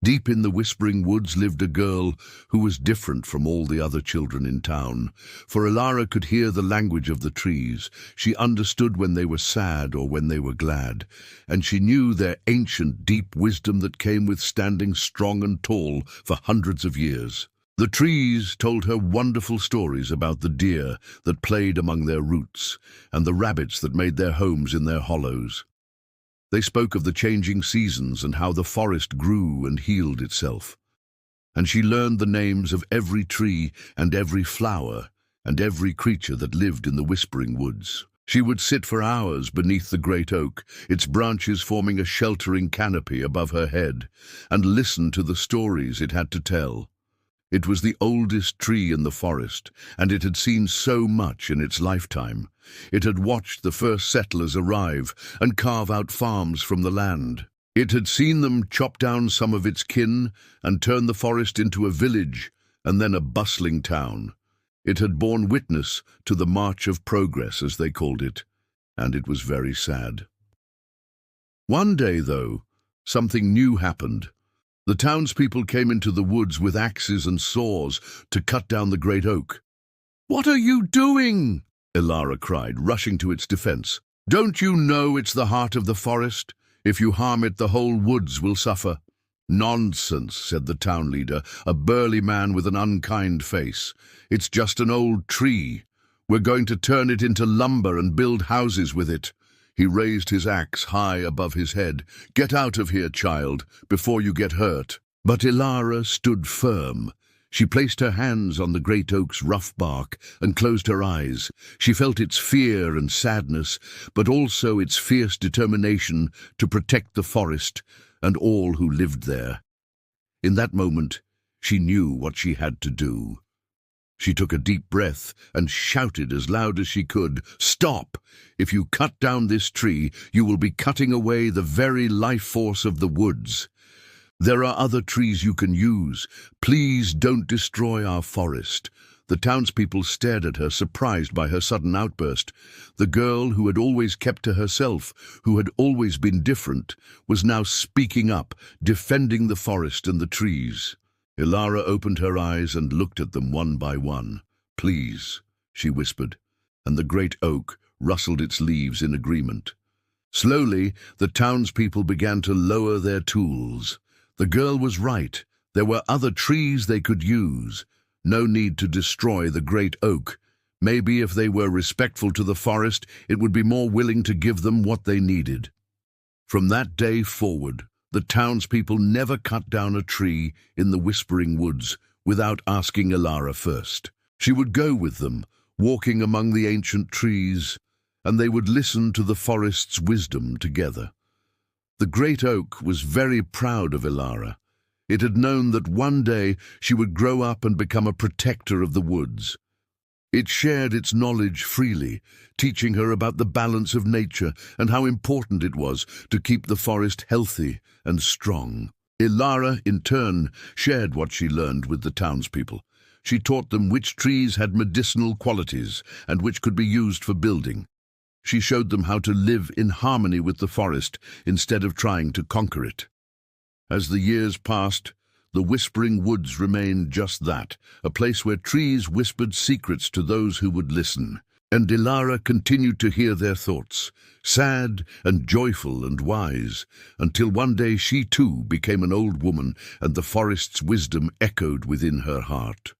Deep in the Whispering Woods lived a girl who was different from all the other children in town, for Elara could hear the language of the trees. She understood when they were sad or when they were glad, and she knew their ancient, deep wisdom that came with standing strong and tall for hundreds of years. The trees told her wonderful stories about the deer that played among their roots and the rabbits that made their homes in their hollows. They spoke of the changing seasons and how the forest grew and healed itself. And she learned the names of every tree and every flower and every creature that lived in the Whispering Woods. She would sit for hours beneath the great oak, its branches forming a sheltering canopy above her head, and listen to the stories it had to tell. It was the oldest tree in the forest, and it had seen so much in its lifetime. It had watched the first settlers arrive and carve out farms from the land. It had seen them chop down some of its kin and turn the forest into a village and then a bustling town. It had borne witness to the March of Progress, as they called it, and it was very sad. One day, though, something new happened. The townspeople came into the woods with axes and saws to cut down the great oak. "What are you doing?" Elara cried, rushing to its defense. "Don't you know it's the heart of the forest? If you harm it, the whole woods will suffer." "Nonsense," said the town leader, a burly man with an unkind face. "It's just an old tree. We're going to turn it into lumber and build houses with it." He raised his axe high above his head. "Get out of here, child, before you get hurt." But Elara stood firm. She placed her hands on the great oak's rough bark and closed her eyes. She felt its fear and sadness, but also its fierce determination to protect the forest and all who lived there. In that moment, she knew what she had to do. She took a deep breath and shouted as loud as she could, "Stop! If you cut down this tree, you will be cutting away the very life force of the woods. There are other trees you can use. Please don't destroy our forest." The townspeople stared at her, surprised by her sudden outburst. The girl who had always kept to herself, who had always been different, was now speaking up, defending the forest and the trees. Elara opened her eyes and looked at them one by one. "Please," she whispered, and the great oak rustled its leaves in agreement. Slowly, the townspeople began to lower their tools. The girl was right. There were other trees they could use. No need to destroy the great oak. Maybe if they were respectful to the forest, it would be more willing to give them what they needed. From that day forward, the townspeople never cut down a tree in the Whispering Woods without asking Elara first. She would go with them, walking among the ancient trees, and they would listen to the forest's wisdom together. The great oak was very proud of Elara. It had known that one day she would grow up and become a protector of the woods. It shared its knowledge freely, teaching her about the balance of nature and how important it was to keep the forest healthy and strong. Elara, in turn, shared what she learned with the townspeople. She taught them which trees had medicinal qualities and which could be used for building. She showed them how to live in harmony with the forest instead of trying to conquer it. As the years passed, the Whispering Woods remained just that, a place where trees whispered secrets to those who would listen. And Elara continued to hear their thoughts, sad and joyful and wise, until one day she too became an old woman and the forest's wisdom echoed within her heart.